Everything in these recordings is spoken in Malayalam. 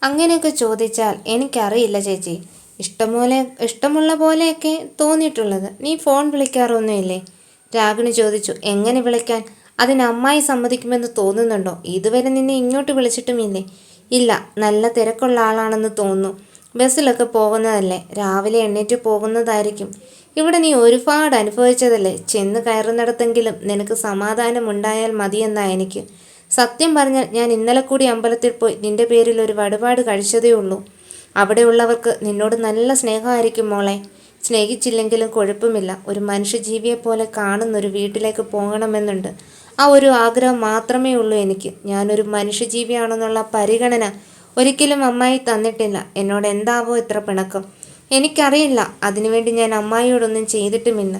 അങ്ങനെയൊക്കെ ചോദിച്ചാൽ എനിക്കറിയില്ല ചേച്ചി. ഇഷ്ടമുള്ള പോലെയൊക്കെ തോന്നിയിട്ടുള്ളത്. നീ ഫോൺ വിളിക്കാറൊന്നുമില്ലേ? രാഗിണി ചോദിച്ചു. എങ്ങനെ വിളിക്കാൻ? അതിന് അമ്മായി സമ്മതിക്കുമെന്ന് തോന്നുന്നുണ്ടോ? ഇതുവരെ നിന്നെ ഇങ്ങോട്ട് വിളിച്ചിട്ടുമില്ലേ? ഇല്ല, നല്ല തിരക്കുള്ള ആളാണെന്ന് തോന്നുന്നു. ബസ്സിലൊക്കെ പോകുന്നതല്ലേ, രാവിലെ എണ്ണീറ്റ് പോകുന്നതായിരിക്കും. ഇവിടെ നീ ഒരുപാട് അനുഭവിച്ചതല്ലേ, ചെന്ന് കയറുന്നിടത്തെങ്കിലും നിനക്ക് സമാധാനമുണ്ടായാൽ മതിയെന്നാ എനിക്ക്. സത്യം പറഞ്ഞാൽ ഞാൻ ഇന്നലെ കൂടി അമ്പലത്തിൽ പോയി നിന്റെ പേരിൽ ഒരു വഴിപാട് കഴിച്ചതേ ഉള്ളൂ. അവിടെയുള്ളവർക്ക് നിന്നോട് നല്ല സ്നേഹമായിരിക്കും മോളെ. സ്നേഹിച്ചില്ലെങ്കിലും കുഴപ്പമില്ല, ഒരു മനുഷ്യജീവിയെപ്പോലെ കാണുന്നൊരു വീട്ടിലേക്ക് പോകണമെന്നുണ്ട്. ആ ഒരു ആഗ്രഹം മാത്രമേ ഉള്ളൂ എനിക്ക്. ഞാനൊരു മനുഷ്യജീവിയാണെന്നുള്ള പരിഗണന ഒരിക്കലും അമ്മായി തന്നിട്ടില്ല. എന്നോട് എന്താവോ ഇത്ര പിണക്കം എനിക്കറിയില്ല. അതിനുവേണ്ടി ഞാൻ അമ്മായിയോടൊന്നും ചെയ്തിട്ടുമില്ല.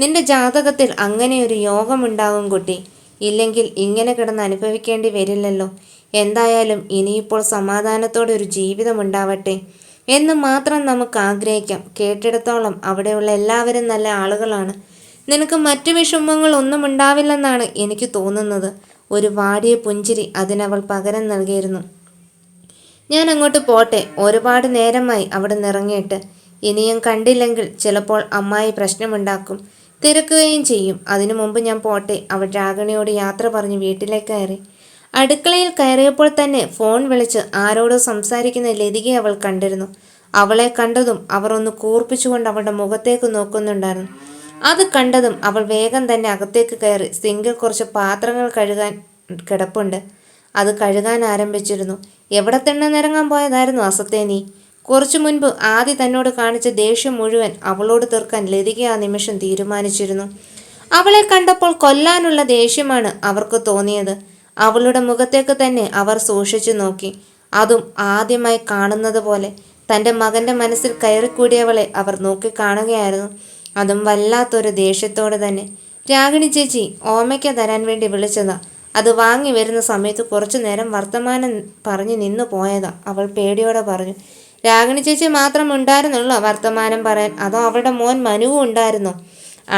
നിന്റെ ജാതകത്തിൽ അങ്ങനെ ഒരു യോഗമുണ്ടാകും കുട്ടി. ഇല്ലെങ്കിൽ ഇങ്ങനെ കിടന്ന് അനുഭവിക്കേണ്ടി വരില്ലല്ലോ. എന്തായാലും ഇനിയിപ്പോൾ സമാധാനത്തോടെ ഒരു ജീവിതം ഉണ്ടാവട്ടെ എന്ന് മാത്രം നമുക്ക് ആഗ്രഹിക്കാം. കേട്ടിടത്തോളം അവിടെയുള്ള എല്ലാവരും നല്ല ആളുകളാണ്. നിനക്ക് മറ്റു വിഷമങ്ങൾ ഒന്നും ഉണ്ടാവില്ലെന്നാണ് എനിക്ക് തോന്നുന്നത്. ഒരു വാടിയ പുഞ്ചിരി അതിനവൾ പകരം നൽകിയിരുന്നു. ഞാൻ അങ്ങോട്ട് പോട്ടെ, ഒരുപാട് നേരമായി അവിടെ നിറങ്ങിയിട്ട്. ഇനിയും കണ്ടില്ലെങ്കിൽ ചിലപ്പോൾ അമ്മായി പ്രശ്നമുണ്ടാക്കും, തിരക്കുകയും ചെയ്യും. അതിനു മുമ്പ് ഞാൻ പോട്ടെ. അവൾ രാഗിണിയോട് യാത്ര പറഞ്ഞ് വീട്ടിലേക്ക് കയറി. അടുക്കളയിൽ കയറിയപ്പോൾ തന്നെ ഫോൺ വിളിച്ച് ആരോടോ സംസാരിക്കുന്ന ലതികയെ അവൾ കണ്ടിരുന്നു. അവളെ കണ്ടതും അവർ ഒന്ന് കൂർപ്പിച്ചുകൊണ്ട് അവളുടെ മുഖത്തേക്ക് നോക്കുന്നുണ്ടായിരുന്നു. അത് കണ്ടതും അവൾ വേഗം തന്നെ അകത്തേക്ക് കയറി. സിങ്കിൽ കുറച്ച് പാത്രങ്ങൾ കഴുകാൻ കിടപ്പുണ്ട്, അത് കഴുകാൻ ആരംഭിച്ചിരുന്നു. എവിടെ തന്നെ നിറങ്ങാൻ പോയതായിരുന്നു അസത്തേ നീ? കുറച്ചു മുൻപ് ആദി തന്നോട് കാണിച്ച ദേഷ്യം മുഴുവൻ അവളോട് തീർക്കാൻ ലതിക ആ നിമിഷം തീരുമാനിച്ചിരുന്നു. അവളെ കണ്ടപ്പോൾ കൊല്ലാനുള്ള ദേഷ്യമാണ് അവർക്ക് തോന്നിയത്. അവളുടെ മുഖത്തേക്ക് തന്നെ അവർ സൂക്ഷിച്ചു നോക്കി. അതും ആദ്യമായി കാണുന്നത് പോലെ തൻ്റെ മകൻ്റെ മനസ്സിൽ കയറിക്കൂടിയവളെ അവർ നോക്കി കാണുകയായിരുന്നു. അതും വല്ലാത്തൊരു ദേഷ്യത്തോടെ തന്നെ. രാഗിണി ചേച്ചി ഓമയ്ക്ക തരാൻ വേണ്ടി വിളിച്ചതാ. അത് വാങ്ങി വരുന്ന സമയത്ത് കുറച്ചു നേരം വർത്തമാനം പറഞ്ഞു നിന്നു പോയതാ, അവൾ പേടിയോടെ പറഞ്ഞു. രാഗിണി ചേച്ചി മാത്രം ഉണ്ടായിരുന്നുള്ളൂ വർത്തമാനം പറയാൻ? അതോ അവളുടെ മോൻ മനുവും ഉണ്ടായിരുന്നോ?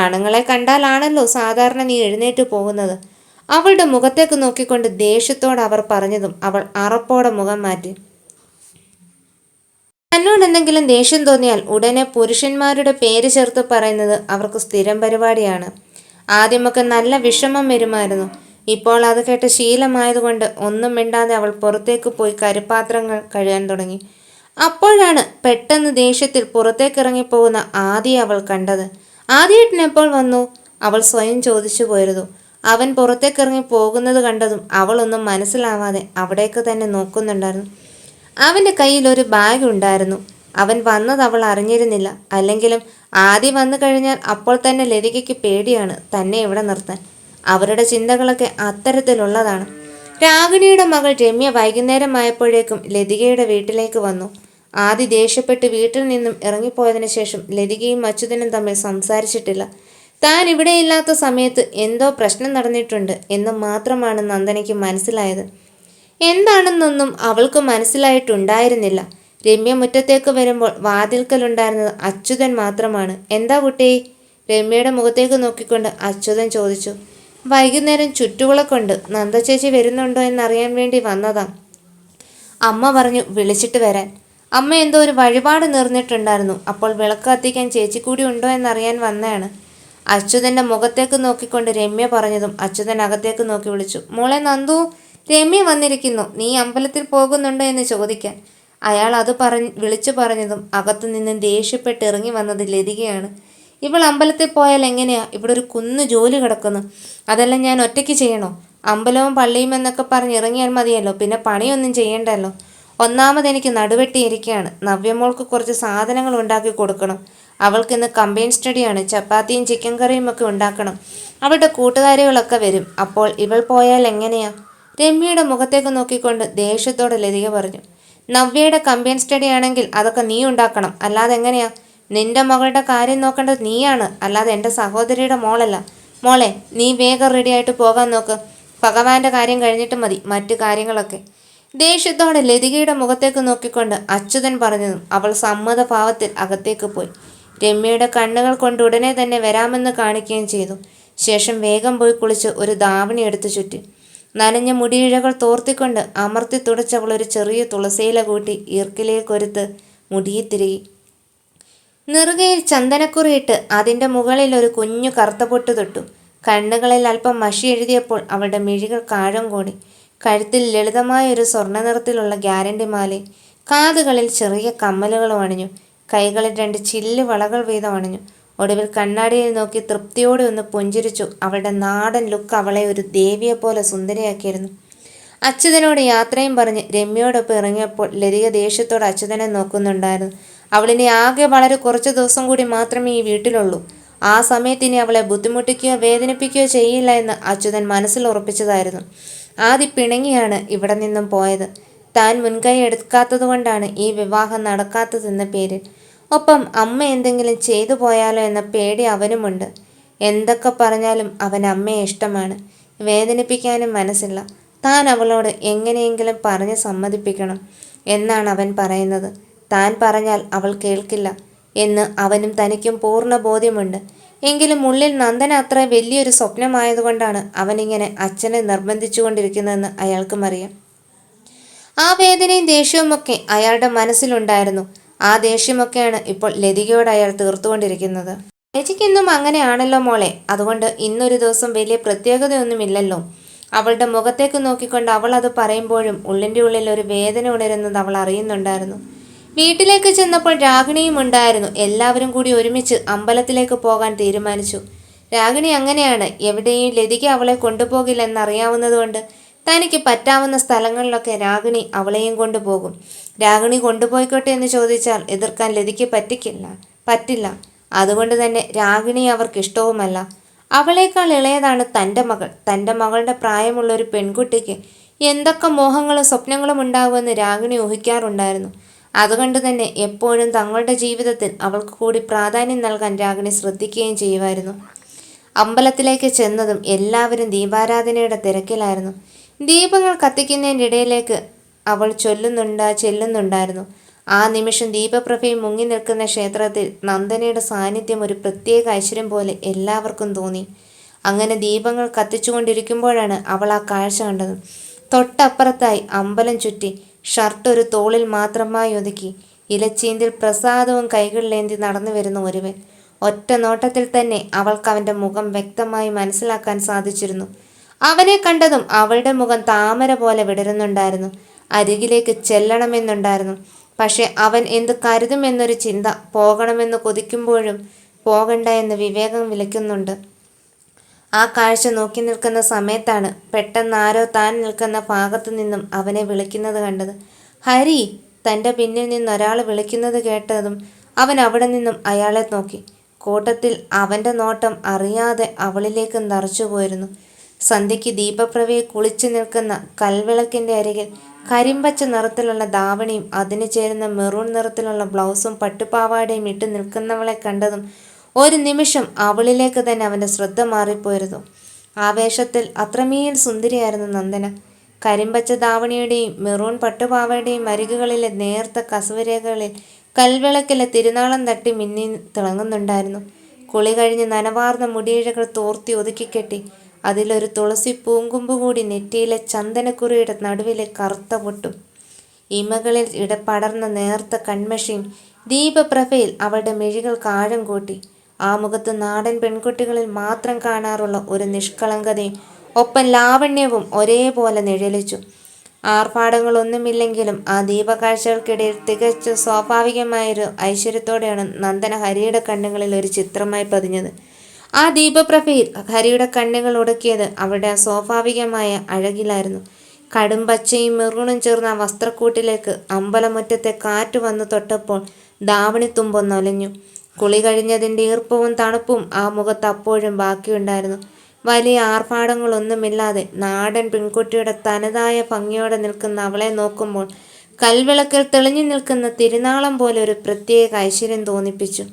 ആണുങ്ങളെ കണ്ടാലാണല്ലോ സാധാരണ നീ എഴുന്നേറ്റ് പോകുന്നത്. അവളുടെ മുഖത്തേക്ക് നോക്കിക്കൊണ്ട് ദേഷ്യത്തോടെ അവർ പറഞ്ഞതും അവൾ അറപ്പോടെ മുഖം മാറ്റി. തന്നോട് എന്തെങ്കിലും ദേഷ്യം തോന്നിയാൽ ഉടനെ പുരുഷന്മാരുടെ പേര് ചേർത്ത് പറയുന്നത് അവർക്ക് സ്ഥിരം പരിപാടിയാണ്. ആദ്യമൊക്കെ നല്ല വിഷമം വരുമായിരുന്നു. ഇപ്പോൾ അത് കേട്ട് ശീലമായതുകൊണ്ട് ഒന്നും മിണ്ടാതെ അവൾ പുറത്തേക്ക് പോയി കരുപാത്രങ്ങൾ കഴുകാൻ തുടങ്ങി. അപ്പോഴാണ് പെട്ടെന്ന് ദേഷ്യത്തിൽ പുറത്തേക്കിറങ്ങിപ്പോകുന്ന ആദിയെ അവൾ കണ്ടത്. ആദിയേട്ടൻ എപ്പോൾ വന്നു? അവൾ സ്വയം ചോദിച്ചു പോയിരുന്നു. അവൻ പുറത്തേക്കിറങ്ങി പോകുന്നത് കണ്ടതും അവളൊന്നും മനസ്സിലാവാതെ അവിടേക്ക് തന്നെ നോക്കുന്നുണ്ടായിരുന്നു. അവൻ്റെ കയ്യിൽ ഒരു ബാഗ് ഉണ്ടായിരുന്നു. അവൻ വന്നത് അവൾ അറിഞ്ഞിരുന്നില്ല. അല്ലെങ്കിലും ആദ്യം വന്നു കഴിഞ്ഞാൽ അപ്പോൾ തന്നെ ലതികയ്ക്ക് പേടിയാണ് തന്നെ ഇവിടെ നിർത്താൻ. അവരുടെ ചിന്തകളൊക്കെ അത്തരത്തിലുള്ളതാണ്. രാഗിണിയുടെ മകൾ രമ്യ വൈകുന്നേരമായപ്പോഴേക്കും ലതികയുടെ വീട്ടിലേക്ക് വന്നു. ആദി ദേഷ്യപ്പെട്ട് വീട്ടിൽ നിന്നും ഇറങ്ങിപ്പോയതിനു ശേഷം ലതികയും അച്യുതനും തമ്മിൽ സംസാരിച്ചിട്ടില്ല. താൻ ഇവിടെയില്ലാത്ത സമയത്ത് എന്തോ പ്രശ്നം നടന്നിട്ടുണ്ട് എന്ന് മാത്രമാണ് നന്ദനയ്ക്ക് മനസ്സിലായത്. എന്താണെന്നൊന്നും അവൾക്ക് മനസ്സിലായിട്ടുണ്ടായിരുന്നില്ല. രമ്യ മുറ്റത്തേക്ക് വരുമ്പോൾ വാതിൽക്കലുണ്ടായിരുന്നത് അച്യുതൻ മാത്രമാണ്. എന്താ കുട്ടി? രമ്യയുടെ മുഖത്തേക്ക് നോക്കിക്കൊണ്ട് അച്യുതൻ ചോദിച്ചു. വൈകുന്നേരം ചുറ്റുവിളക്കുണ്ട്, നന്ദ ചേച്ചി വരുന്നുണ്ടോ എന്നറിയാൻ വേണ്ടി വന്നതാ. അമ്മ പറഞ്ഞു വിളിച്ചിട്ട് വരാൻ. അമ്മ എന്തോ ഒരു വഴിപാട് നേർന്നിട്ടുണ്ടായിരുന്നു. അപ്പോൾ വിളക്ക് കത്തിക്കാൻ ചേച്ചി കൂടി ഉണ്ടോ എന്നറിയാൻ വന്നതാണ്. അച്യുതൻ്റെ മുഖത്തേക്ക് നോക്കിക്കൊണ്ട് രമ്യ പറഞ്ഞതും അച്യുതൻ അകത്തേക്ക് നോക്കി വിളിച്ചു. മോളെ നന്ദു, രമ്യ വന്നിരിക്കുന്നു. നീ അമ്പലത്തിൽ പോകുന്നുണ്ടോ എന്ന് ചോദിക്കാൻ. അയാൾ അത് വിളിച്ചു പറഞ്ഞതും അകത്തു നിന്ന് ദേഷ്യപ്പെട്ട് ഇറങ്ങി വന്നത് ലതികയാണ്. ഇവൾ അമ്പലത്തിൽ പോയാൽ എങ്ങനെയാ? ഇവിടെ ഒരു കുന്നു ജോലി കിടക്കുന്നു, അതെല്ലാം ഞാൻ ഒറ്റയ്ക്ക് ചെയ്യണോ? അമ്പലവും പള്ളിയും എന്നൊക്കെ പറഞ്ഞ് ഇറങ്ങിയാൽ മതിയല്ലോ, പിന്നെ പണിയൊന്നും ചെയ്യണ്ടല്ലോ. ഒന്നാമത് എനിക്ക് നടുവെട്ടിയിരിക്കുകയാണ്. നവ്യമോൾക്ക് കുറച്ച് സാധനങ്ങൾ ഉണ്ടാക്കി കൊടുക്കണം. അവൾക്കിന്ന് കമ്പൈൻ സ്റ്റഡിയാണ്. ചപ്പാത്തിയും ചിക്കൻ കറിയും ഒക്കെ ഉണ്ടാക്കണം. അവളുടെ കൂട്ടുകാരികളൊക്കെ വരും. അപ്പോൾ ഇവൾ പോയാൽ എങ്ങനെയാ? രമ്യയുടെ മുഖത്തേക്ക് നോക്കിക്കൊണ്ട് ദേഷ്യത്തോടെ ലതിക പറഞ്ഞു. നവ്യയുടെ കമ്പൈൻ സ്റ്റഡി ആണെങ്കിൽ അതൊക്കെ നീ ഉണ്ടാക്കണം, അല്ലാതെ എങ്ങനെയാ? നിന്റെ മകളുടെ കാര്യം നോക്കേണ്ടത് നീയാണ്, അല്ലാതെ എൻ്റെ സഹോദരിയുടെ മോളല്ല. മോളെ, നീ വേഗം റെഡിയായിട്ട് പോകാൻ നോക്ക്. ഭഗവാന്റെ കാര്യം കഴിഞ്ഞിട്ട് മതി മറ്റു കാര്യങ്ങളൊക്കെ. ദേഷ്യത്തോടെ ലതികയുടെ മുഖത്തേക്ക് നോക്കിക്കൊണ്ട് അച്യുതൻ പറഞ്ഞതും അവൾ സമ്മതഭാവത്തിൽ അകത്തേക്ക് പോയി. രമ്യയുടെ കണ്ണുകൾ കൊണ്ട് ഉടനെ തന്നെ വരാമെന്ന് കാണിക്കുകയും ചെയ്തു. ശേഷം വേഗം പോയി കുളിച്ച് ഒരു ധാവണി എടുത്തു ചുറ്റി. നനഞ്ഞ മുടിയിഴകൾ തോർത്തിക്കൊണ്ട് അമർത്തി തുടച്ചവൾ ഒരു ചെറിയ തുളസിയില കൂട്ടി ഈർക്കിലേക്കൊരുത്ത് മുടിയിൽ തിരുകി. നെറുകയിൽ ചന്ദനക്കുറിയിട്ട് അതിൻ്റെ മുകളിൽ ഒരു കുഞ്ഞു കറുത്ത പൊട്ട് തൊട്ടു. കണ്ണുകളിൽ അല്പം മഷി എഴുതിയപ്പോൾ അവളുടെ മിഴികൾ കാഴം കൂടി. കഴുത്തിൽ ലളിതമായ ഒരു സ്വർണ്ണ നിറത്തിലുള്ള ഗ്യാരണ്ടി മാലയും കാതുകളിൽ ചെറിയ കമ്മലുകളും അണിഞ്ഞു. കൈകളിൽ 2 ചില്ല് വളകൾ വീതം അണിഞ്ഞു. ഒടുവിൽ കണ്ണാടിയിൽ നോക്കി തൃപ്തിയോടെ ഒന്ന് പുഞ്ചിരിച്ചു. അവളുടെ നാടൻ ലുക്ക് അവളെ ഒരു ദേവിയെപ്പോലെ സുന്ദരിയാക്കിയിരുന്നു. അച്യുതനോട് യാത്രയും പറഞ്ഞ് രമ്യയോടൊപ്പം ഇറങ്ങിയപ്പോൾ ലതിക ദേഷ്യത്തോടെ അച്യുതനെ നോക്കുന്നുണ്ടായിരുന്നു. അവളിനി ആകെ വളരെ കുറച്ച് ദിവസം കൂടി മാത്രമേ ഈ വീട്ടിലുള്ളൂ. ആ സമയത്ത് ഇനി അവളെ ബുദ്ധിമുട്ടിക്കുകയോ വേദനിപ്പിക്കുകയോ ചെയ്യില്ല എന്ന് അച്യുതൻ മനസ്സിൽ ഉറപ്പിച്ചതായിരുന്നു. ആദി പിണങ്ങിയാണ് ഇവിടെ നിന്നും പോയത്. താൻ മുൻകൈ എടുക്കാത്തതുകൊണ്ടാണ് ഈ വിവാഹം നടക്കാത്തതെന്ന പേരിൽ. ഒപ്പം അമ്മ എന്തെങ്കിലും ചെയ്തു പോയാലോ എന്ന പേടി അവനുമുണ്ട്. എന്തൊക്കെ പറഞ്ഞാലും അവൻ അമ്മയെ ഇഷ്ടമാണ്. വേദനിപ്പിക്കാനും മനസ്സില്ല. താൻ അവളോട് എങ്ങനെയെങ്കിലും പറഞ്ഞ് സമ്മതിപ്പിക്കണം എന്നാണ് അവൻ പറയുന്നത്. താൻ പറഞ്ഞാൽ അവൾ കേൾക്കില്ല എന്ന് അവനും തനിക്കും പൂർണ്ണ ബോധ്യമുണ്ട്. എങ്കിലും ഉള്ളിൽ നന്ദന അത്ര വലിയൊരു സ്വപ്നമായതുകൊണ്ടാണ് അവനിങ്ങനെ അച്ഛനെ നിർബന്ധിച്ചുകൊണ്ടിരിക്കുന്നതെന്ന് അയാൾക്കും അറിയാം. ആ വേദനയും ദേഷ്യവുമൊക്കെ അയാളുടെ മനസ്സിലുണ്ടായിരുന്നു. ആ ദേഷ്യമൊക്കെയാണ് ഇപ്പോൾ ലതികയോട് അയാൾ തീർത്തുകൊണ്ടിരിക്കുന്നത്. ചേച്ചിക്കൊന്നും അങ്ങനെയാണല്ലോ മോളെ. അതുകൊണ്ട് ഇന്നൊരു ദിവസം വലിയ പ്രത്യേകതയൊന്നുമില്ലല്ലോ. അവളുടെ മുഖത്തേക്ക് നോക്കിക്കൊണ്ട് അവൾ അത് പറയുമ്പോഴും ഉള്ളിൻ്റെ ഉള്ളിൽ ഒരു വേദന ഉണരുന്നത് അവൾ അറിയുന്നുണ്ടായിരുന്നു. വീട്ടിലേക്ക് ചെന്നപ്പോൾ രാഗിണിയും ഉണ്ടായിരുന്നു. എല്ലാവരും കൂടി ഒരുമിച്ച് അമ്പലത്തിലേക്ക് പോകാൻ തീരുമാനിച്ചു. രാഗിണി അങ്ങനെയാണ്. എവിടെയും ലതിക അവളെ കൊണ്ടുപോകില്ലെന്നറിയാവുന്നതുകൊണ്ട് തനിക്ക് പറ്റാവുന്ന സ്ഥലങ്ങളിലൊക്കെ രാഗിണി അവളെയും കൊണ്ടുപോകും. രാഗിണി കൊണ്ടുപോയിക്കോട്ടെ എന്ന് ചോദിച്ചാൽ എതിർക്കാൻ ലതിക്ക് പറ്റില്ല. അതുകൊണ്ട് തന്നെ രാഗിണി അവർക്കിഷ്ടവുമല്ല. അവളേക്കാൾ ഇളയതാണ് തൻ്റെ മകൾ. തൻ്റെ മകളുടെ പ്രായമുള്ള ഒരു പെൺകുട്ടിക്ക് എന്തൊക്കെ മോഹങ്ങളും സ്വപ്നങ്ങളും ഉണ്ടാകുമെന്ന് രാഗിണി ഊഹിക്കാറുണ്ടായിരുന്നു. അതുകൊണ്ട് തന്നെ എപ്പോഴും തങ്ങളുടെ ജീവിതത്തിൽ അവൾക്ക് കൂടി പ്രാധാന്യം നൽകാൻ രാഗിണി ശ്രദ്ധിക്കുകയും ചെയ്യുമായിരുന്നു. അമ്പലത്തിലേക്ക് ചെന്നതും എല്ലാവരും ദീപാരാധനയുടെ തിരക്കിലായിരുന്നു. ദീപങ്ങൾ കത്തിക്കുന്നതിൻ്റെ ഇടയിലേക്ക് അവൾ ചെല്ലുന്നുണ്ടായിരുന്നു. ആ നിമിഷം ദീപപ്രഭയിൽ മുങ്ങി നിൽക്കുന്ന ക്ഷേത്രത്തിൽ നന്ദനയുടെ സാന്നിധ്യം ഒരു പ്രത്യേക ഐശ്വര്യം പോലെ എല്ലാവർക്കും തോന്നി. അങ്ങനെ ദീപങ്ങൾ കത്തിച്ചുകൊണ്ടിരിക്കുമ്പോഴാണ് അവൾ ആ കാഴ്ച കണ്ടത്. തൊട്ടപ്പുറത്തായി അമ്പലം ചുറ്റി ഷർട്ട് ഒരു തോളിൽ മാത്രമായി ഒതുക്കി ഇലച്ചീന്തിൽ പ്രസാദവും കൈകളിലേന്തി നടന്നു വരുന്ന ഒരുവൻ. ഒറ്റ നോട്ടത്തിൽ തന്നെ അവൾക്ക് അവൻ്റെ മുഖം വ്യക്തമായി മനസ്സിലാക്കാൻ സാധിച്ചിരുന്നു. അവനെ കണ്ടതും അവളുടെ മുഖം താമര പോലെ വിടരുന്നുണ്ടായിരുന്നു. അരികിലേക്ക് ചെല്ലണമെന്നുണ്ടായിരുന്നു. പക്ഷെ അവൻ എന്ത് കരുതുമെന്നൊരു ചിന്ത. പോകണമെന്ന് കൊതിക്കുമ്പോഴും പോകണ്ട എന്ന് വിവേകം വിളിക്കുന്നുണ്ട്. ആ കാഴ്ച നോക്കി നിൽക്കുന്ന സമയത്താണ് പെട്ടെന്ന് ആരോ താൻ നിൽക്കുന്ന ഭാഗത്തു നിന്നും അവനെ വിളിക്കുന്നത് കണ്ടത്. ഹരി! തൻ്റെ പിന്നിൽ നിന്നൊരാൾ വിളിക്കുന്നത് കേട്ടതും അവൻ അവിടെ നിന്നും അയാളെ നോക്കി. കൂട്ടത്തിൽ അവൻ്റെ നോട്ടം അറിയാതെ അവളിലേക്ക് നിറച്ചു പോയിരുന്നു. സന്ധ്യയ്ക്ക് ദീപപ്രഭയിൽ കുളിച്ചു നിൽക്കുന്ന കൽവിളക്കിൻ്റെ അരികിൽ കരിമ്പച്ച നിറത്തിലുള്ള ധാവണിയും അതിന് ചേരുന്ന മെറൂൺ നിറത്തിലുള്ള ബ്ലൗസും പട്ടുപാവാടയും ഇട്ട് നിൽക്കുന്നവളെ കണ്ടതും ഒരു നിമിഷം അവളിലേക്ക് തന്നെ അവൻ്റെ ശ്രദ്ധ മാറിപ്പോയിരുന്നു. ആവേശത്തിൽ അത്രമേൽ സുന്ദരിയായിരുന്നു നന്ദന. കരിമ്പച്ച ധാവണിയുടെയും മെറൂൺ പട്ടുപാവയുടെയും അരികുകളിലെ നേർത്ത കസവുരേഖകളിൽ കൽവിളക്കിലെ തിരുനാളം തട്ടി മിന്നി തിളങ്ങുന്നുണ്ടായിരുന്നു. കുളി കഴിഞ്ഞ് നനവാർന്ന മുടിയിഴകൾ തോർത്തി ഒതുക്കിക്കെട്ടി അതിലൊരു തുളസി പൂങ്കുമ്പ് കൂടി നെറ്റിയിലെ ചന്ദനക്കുറിയുടെ നടുവിലെ കറുത്ത പൊട്ടും ഇമകളിൽ ഇടപടർന്ന നേർത്ത കൺമഷിയും ദീപപ്രഭയിൽ അവളുടെ മിഴികൾ കാഴം കൂട്ടി. ആ മുഖത്ത് നാടൻ പെൺകുട്ടികളിൽ മാത്രം കാണാറുള്ള ഒരു നിഷ്കളങ്കതയും ഒപ്പം ലാവണ്യവും ഒരേപോലെ നിഴലിച്ചു. ആർഭാടങ്ങളൊന്നുമില്ലെങ്കിലും ആ ദീപകാഴ്ചകൾക്കിടയിൽ തികച്ചും സ്വാഭാവികമായൊരു ഐശ്വര്യത്തോടെയാണ് നന്ദന ഹരിയുടെ കണ്ണുകളിൽ ഒരു ചിത്രമായി പതിഞ്ഞത്. ആ ദീപപ്രഭയിൽ ഹരിയുടെ കണ്ണുകൾ ഉടക്കിയത് അവളുടെ സ്വാഭാവികമായ അഴകിലായിരുന്നു. കടും പച്ചയും മെറൂണും ചേർന്ന ആ വസ്ത്രക്കൂട്ടിലേക്ക് അമ്പലമുറ്റത്തെ കാറ്റ് വന്നു തൊട്ടപ്പോൾ ധാവണിത്തുമ്പൊന്നൊലഞ്ഞു. കുളി കഴിഞ്ഞതിൻ്റെ ഈർപ്പവും തണുപ്പും ആ മുഖത്ത് അപ്പോഴും ബാക്കിയുണ്ടായിരുന്നു. വലിയ ആർഭാടങ്ങളൊന്നുമില്ലാതെ നാടൻ പെൺകുട്ടിയുടെ തനതായ ഭംഗിയോടെ നിൽക്കുന്ന അവളെ നോക്കുമ്പോൾ കൽവിളക്കിൽ തെളിഞ്ഞു നിൽക്കുന്ന തിരുനാളം പോലെ ഒരു പ്രത്യേക ഐശ്വര്യം തോന്നിപ്പിച്ചു.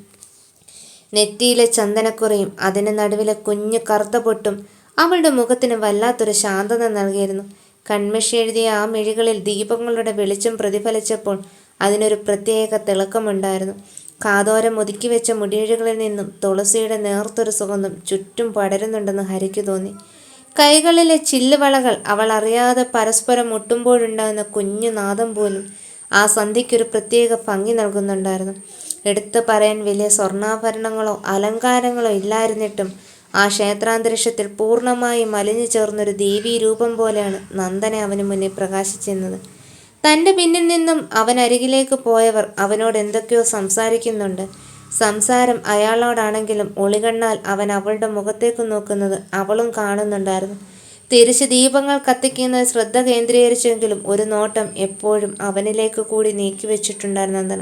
നെറ്റിയിലെ ചന്ദനക്കുറയും അതിന് നടുവിലെ കുഞ്ഞു കറുത്ത പൊട്ടും അവളുടെ മുഖത്തിന് വല്ലാത്തൊരു ശാന്തത നൽകിയിരുന്നു. കൺമഷി എഴുതിയ ആ മിഴികളിൽ ദീപങ്ങളുടെ വെളിച്ചം പ്രതിഫലിച്ചപ്പോൾ അതിനൊരു പ്രത്യേക തിളക്കമുണ്ടായിരുന്നു. കാതോരം ഒതുക്കി വെച്ച മുടിയിഴകളിൽ നിന്നും തുളസിയുടെ നേർത്തൊരു സുഗന്ധം ചുറ്റും പടരുന്നുണ്ടെന്ന് ഹരിക്ക് തോന്നി. കൈകളിലെ ചില്ലുവളകൾ അവൾ അറിയാതെ പരസ്പരം മുട്ടുമ്പോഴുണ്ടാകുന്ന കുഞ്ഞു നാദം പോലും ആ സന്ധ്യയ്ക്കൊരു പ്രത്യേക ഭംഗി നൽകുന്നുണ്ടായിരുന്നു. എടുത്തു പറയാൻ വലിയ സ്വർണ്ണാഭരണങ്ങളോ അലങ്കാരങ്ങളോ ഇല്ലായിരുന്നിട്ടും ആ ക്ഷേത്രാന്തരീക്ഷത്തിൽ പൂർണ്ണമായും അലിഞ്ഞു ചേർന്നൊരു ദേവീ രൂപം പോലെയാണ് നന്ദന അവന് മുന്നിൽ പ്രകാശിച്ചിരുന്നത്. തൻ്റെ പിന്നിൽ നിന്നും അവനരികിലേക്ക് പോയവർ അവനോട് എന്തൊക്കെയോ സംസാരിക്കുന്നുണ്ട്. സംസാരം അയാളോടാണെങ്കിലും ഒളികണ്ണാൽ അവൻ അവളുടെ മുഖത്തേക്ക് നോക്കുന്നത് അവളും കാണുന്നുണ്ടായിരുന്നു. തിരിച്ച് ദീപങ്ങൾ കത്തിക്കുന്നത് ശ്രദ്ധ കേന്ദ്രീകരിച്ചെങ്കിലും ഒരു നോട്ടം എപ്പോഴും അവനിലേക്ക് കൂടി നീക്കിവെച്ചിട്ടുണ്ടായിരുന്നു നന്ദന.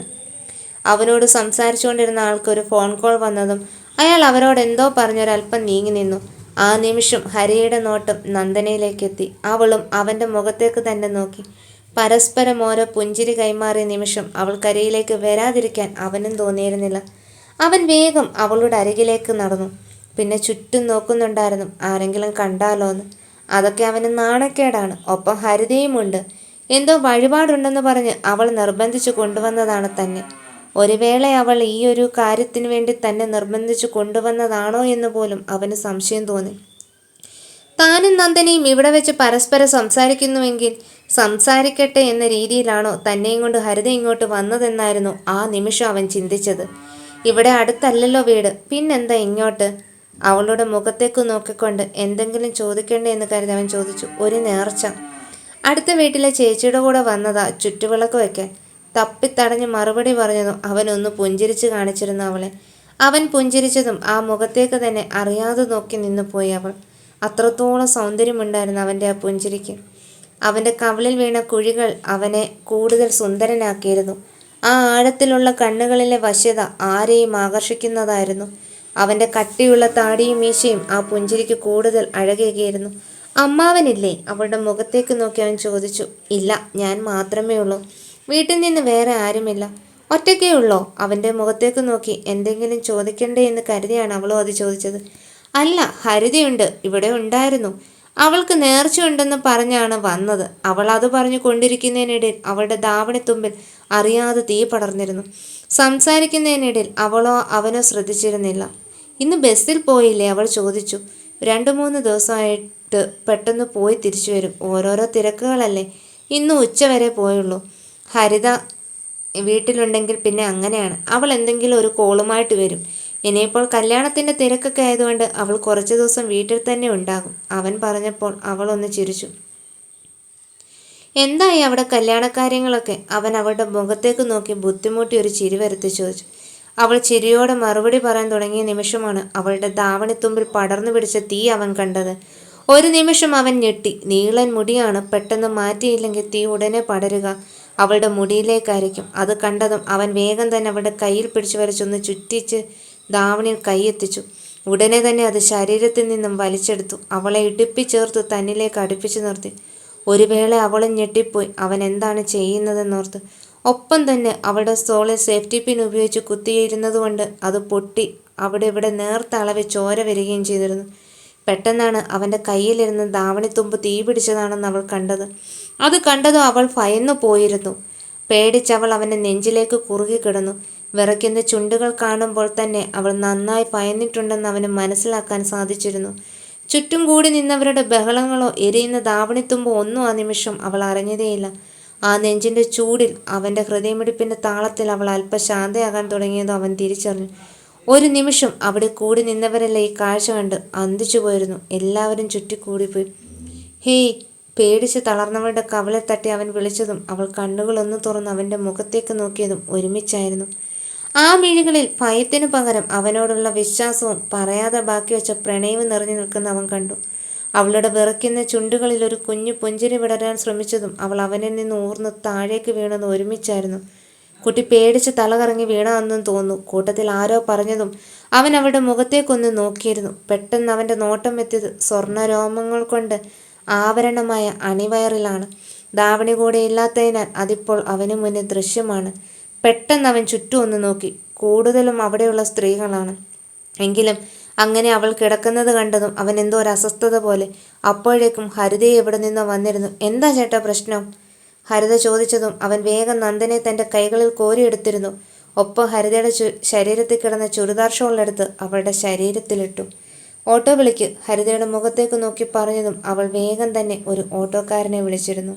അവനോട് സംസാരിച്ചുകൊണ്ടിരുന്ന ആൾക്കൊരു ഫോൺ കോൾ വന്നതും അയാൾ അവരോട് എന്തോ പറഞ്ഞൊരൽപ്പം നീങ്ങി നിന്നു. ആ നിമിഷം ഹരിയുടെ നോട്ടം നന്ദനയിലേക്കെത്തി. അവളും അവൻ്റെ മുഖത്തേക്ക് തന്നെ നോക്കി. പരസ്പരം ഓരോ പുഞ്ചിരി കൈമാറിയ നിമിഷം അവൾക്കരിയിലേക്ക് വരാതിരിക്കാൻ അവനും തോന്നിയിരുന്നില്ല. അവൻ വേഗം അവളുടെ അരികിലേക്ക് നടന്നു. പിന്നെ ചുറ്റും നോക്കുന്നുണ്ടായിരുന്നു, ആരെങ്കിലും കണ്ടാലോ എന്ന്. അതൊക്കെ അവന് നാണക്കേടാണ്. ഒപ്പം ഹരിതയുമുണ്ട്. എന്തോ വഴിപാടുണ്ടെന്ന് പറഞ്ഞ് അവൾ നിർബന്ധിച്ചു കൊണ്ടുവന്നതാണ് തന്നെ. ഒരു വേള അവൾ ഈ ഒരു കാര്യത്തിന് വേണ്ടി തന്നെ നിർബന്ധിച്ചു കൊണ്ടുവന്നതാണോ എന്ന് പോലും അവന് സംശയം തോന്നി. താനും നന്ദനയും ഇവിടെ വെച്ച് പരസ്പരം സംസാരിക്കുന്നുവെങ്കിൽ സംസാരിക്കട്ടെ എന്ന രീതിയിലാണോ തന്നെയും കൊണ്ട് ഹരിത ഇങ്ങോട്ട് വന്നതെന്നായിരുന്നു ആ നിമിഷം അവൻ ചിന്തിച്ചത്. ഇവിടെ അടുത്തല്ലല്ലോ വീട്, പിന്നെന്താ ഇങ്ങോട്ട്? അവളുടെ മുഖത്തേക്ക് നോക്കിക്കൊണ്ട് എന്തെങ്കിലും ചോദിക്കണ്ടേ എന്ന് കരുതി അവൻ ചോദിച്ചു. ഒരു നേർച്ച. അടുത്ത വീട്ടിലെ ചേച്ചിയുടെ കൂടെ വന്നതാ ചുറ്റുവിളക്ക് വയ്ക്കാൻ. തപ്പിത്തടഞ്ഞ് മറുപടി പറഞ്ഞതും അവനൊന്ന് പുഞ്ചിരിച്ച് കാണിച്ചിരുന്നു അവളെ. അവൻ പുഞ്ചിരിച്ചതും ആ മുഖത്തേക്ക് തന്നെ അറിയാതെ നോക്കി നിന്നു പോയി അവൾ. അത്രത്തോളം സൗന്ദര്യമുണ്ടായിരുന്നു അവൻ്റെ ആ പുഞ്ചിരിക്ക്. അവൻ്റെ കവിളിൽ വീണ കുഴികൾ അവനെ കൂടുതൽ സുന്ദരനാക്കിയിരുന്നു. ആ ആഴത്തിലുള്ള കണ്ണുകളിലെ വശ്യത ആരെയും ആകർഷിക്കുന്നതായിരുന്നു. അവൻ്റെ കട്ടിയുള്ള താടിയും മീശയും ആ പുഞ്ചിരിക്ക് കൂടുതൽ അഴകേകിയിരുന്നു. അമ്മാവനില്ലേ? അവളുടെ മുഖത്തേക്ക് നോക്കി അവൻ ചോദിച്ചു. ഇല്ല, ഞാൻ മാത്രമേ ഉള്ളൂ. വീട്ടിൽ നിന്ന് വേറെ ആരുമില്ല. ഒറ്റയ്ക്കേ ഉള്ളോ? അവൻ്റെ മുഖത്തേക്ക് നോക്കി എന്തെങ്കിലും ചോദിക്കണ്ടേ എന്ന് കരുതിയാണ് അവളും അത് ചോദിച്ചത്. അല്ല, ഹരിതയുണ്ട്, ഇവിടെ ഉണ്ടായിരുന്നു. അവൾക്ക് നേർച്ചയുണ്ടെന്ന് പറഞ്ഞാണ് വന്നത്. അവൾ അത് പറഞ്ഞു കൊണ്ടിരിക്കുന്നതിനിടയിൽ അവളുടെ ധാവണിത്തുമ്പിൽ അറിയാതെ തീ പടർന്നിരുന്നു. സംസാരിക്കുന്നതിനിടയിൽ അവളോ അവനോ ശ്രദ്ധിച്ചിരുന്നില്ല. ഇന്ന് ബസ്സിൽ പോയില്ലേ? അവൾ ചോദിച്ചു. 2-3 ദിവസമായിട്ട് പെട്ടെന്ന് പോയി തിരിച്ചു വരും. ഓരോരോ തിരക്കുകളല്ലേ. ഇന്ന് ഉച്ചവരെ പോയുള്ളൂ. ഹരിത വീട്ടിലുണ്ടെങ്കിൽ പിന്നെ അങ്ങനെയാണ്. അവൾ എന്തെങ്കിലും ഒരു കോളുമായിട്ട് വരും. ഇനിയിപ്പോൾ കല്യാണത്തിൻ്റെ തിരക്കൊക്കെ ആയതുകൊണ്ട് അവൾ കുറച്ച് ദിവസം വീട്ടിൽ തന്നെ ഉണ്ടാകും. അവൻ പറഞ്ഞപ്പോൾ അവൾ ഒന്ന് ചിരിച്ചു. എന്തായി അവിടെ കല്യാണക്കാര്യങ്ങളൊക്കെ? അവൻ അവളുടെ മുഖത്തേക്ക് നോക്കി ബുദ്ധിമുട്ടി ഒരു ചിരി വരുത്തി ചോദിച്ചു. അവൾ ചിരിയോടെ മറുപടി പറയാൻ തുടങ്ങിയ നിമിഷമാണ് അവളുടെ ധാവണിത്തുമ്പിൽ പടർന്നു പിടിച്ച തീ അവൻ കണ്ടത്. ഒരു നിമിഷം അവൻ ഞെട്ടി. നീളൻ മുടിയാണ്. പെട്ടെന്ന് മാറ്റിയില്ലെങ്കിൽ തീ ഉടനെ പടരുക അവളുടെ മുടിയിലേക്കായിരിക്കും. അത് കണ്ടതും അവൻ വേഗം തന്നെ അവളുടെ കയ്യിൽ പിടിച്ചു വരച്ചൊന്ന് ചുറ്റിച്ച് ധാവണിയിൽ കൈയെത്തിച്ചു. ഉടനെ തന്നെ അത് ശരീരത്തിൽ നിന്നും വലിച്ചെടുത്തു. അവളെ ഇടുപ്പിച്ചേർത്ത് തന്നിലേക്ക് അടുപ്പിച്ചു നിർത്തി. ഒരു വേള അവളും ഞെട്ടിപ്പോയി അവൻ എന്താണ് ചെയ്യുന്നതെന്നോർത്ത്. ഒപ്പം തന്നെ അവളുടെ തോളിൽ സേഫ്റ്റി പിൻ ഉപയോഗിച്ച് കുത്തിയിരുന്നതുകൊണ്ട് അത് പൊട്ടി അവിടെ ഇവിടെ നേർത്ത അളവിൽ ചോര വരികയും ചെയ്തിരുന്നു. പെട്ടെന്നാണ് അവൻ്റെ കയ്യിലിരുന്ന് ധാവണിത്തുമ്പ് തീ പിടിച്ചതാണെന്ന് അവൾ കണ്ടത്. അത് കണ്ടതും അവൾ ഭയന്നു പോയിരുന്നു. പേടിച്ചവൾ അവൻ്റെ നെഞ്ചിലേക്ക് കുറുകി കിടന്നു. വിറയ്ക്കുന്ന ചുണ്ടുകൾ കാണുമ്പോൾ തന്നെ അവൾ നന്നായി ഭയന്നിട്ടുണ്ടെന്ന് അവന് മനസ്സിലാക്കാൻ സാധിച്ചിരുന്നു. ചുറ്റും കൂടി നിന്നവരുടെ ബഹളങ്ങളോ എരിയുന്ന ധാവണിത്തുമ്പോ ഒന്നും ആ നിമിഷം അവൾ അറിഞ്ഞതേയില്ല. ആ നെഞ്ചിൻ്റെ ചൂടിൽ അവൻ്റെ ഹൃദയമിടിപ്പിൻ്റെ താളത്തിൽ അവൾ അല്പം ശാന്തയാകാൻ തുടങ്ങിയതോ അവൻ തിരിച്ചറിഞ്ഞു. ഒരു നിമിഷം അവിടെ കൂടി നിന്നവരെല്ലാം ഈ കാഴ്ച കണ്ട് അന്തിച്ചു പോയിരുന്നു. എല്ലാവരും ചുറ്റിക്കൂടിപ്പോയി. ഹേയ്! പേടിച്ച് തളർന്നവളുടെ കവളെ തട്ടി അവൻ വിളിച്ചതും അവൾ കണ്ണുകളൊന്നു തുറന്ന് അവൻ്റെ മുഖത്തേക്ക് നോക്കിയതും ഒരുമിച്ചായിരുന്നു. ആ മിഴികളിൽ ഭയത്തിനു പകരം അവനോടുള്ള വിശ്വാസവും പറയാതെ ബാക്കി വെച്ച പ്രണയവും നിറഞ്ഞു നിൽക്കുന്ന അവൻ കണ്ടു. അവളുടെ വിറയ്ക്കുന്ന ചുണ്ടുകളിൽ ഒരു കുഞ്ഞു പുഞ്ചിരി വിടരാൻ ശ്രമിച്ചതും അവൾ അവനിൽ നിന്ന് ഊർന്ന് താഴേക്ക് വീണതും ഒരുമിച്ചായിരുന്നു. കുട്ടി പേടിച്ച് തലകറങ്ങി വീണതെന്നും തോന്നുന്നു. കൂട്ടത്തിൽ ആരോ പറഞ്ഞതും അവൻ അവളുടെ മുഖത്തേക്കൊന്ന് നോക്കിയിരുന്നു. പെട്ടെന്ന് അവൻ്റെ നോട്ടം എത്തിയത് സ്വർണ്ണ രോമങ്ങൾ കൊണ്ട് ആവരണമായ അണിവയറിലാണ്. ധാവണി കൂടെ ഇല്ലാത്തതിനാൽ അതിപ്പോൾ അവന് മുന്നിൽ ദൃശ്യമാണ്. പെട്ടെന്ന് അവൻ ചുറ്റും ഒന്ന് നോക്കി. കൂടുതലും അവിടെയുള്ള സ്ത്രീകളാണ്. എങ്കിലും അങ്ങനെ അവൾ കിടക്കുന്നത് കണ്ടതും അവൻ എന്തോ ഒരു അസ്വസ്ഥത പോലെ. അപ്പോഴേക്കും ഹരിതയെ എവിടെ നിന്നോ വന്നിരുന്നു. എന്താ ചേട്ടാ പ്രശ്നം? ഹരിത ചോദിച്ചതും അവൻ വേഗം നന്ദനെ തൻ്റെ കൈകളിൽ കോരിയെടുത്തിരുന്നു. ഒപ്പം ഹരിതയുടെ ശരീരത്തിൽ കിടന്ന ചുരിദാർ ഷോളെടുത്ത് അവളുടെ ശരീരത്തിലിട്ടു. ഓട്ടോ വിളിക്ക്. ഹരിതയുടെ മുഖത്തേക്ക് നോക്കി പറഞ്ഞതും അവൾ വേഗം തന്നെ ഒരു ഓട്ടോക്കാരനെ വിളിച്ചിരുന്നു.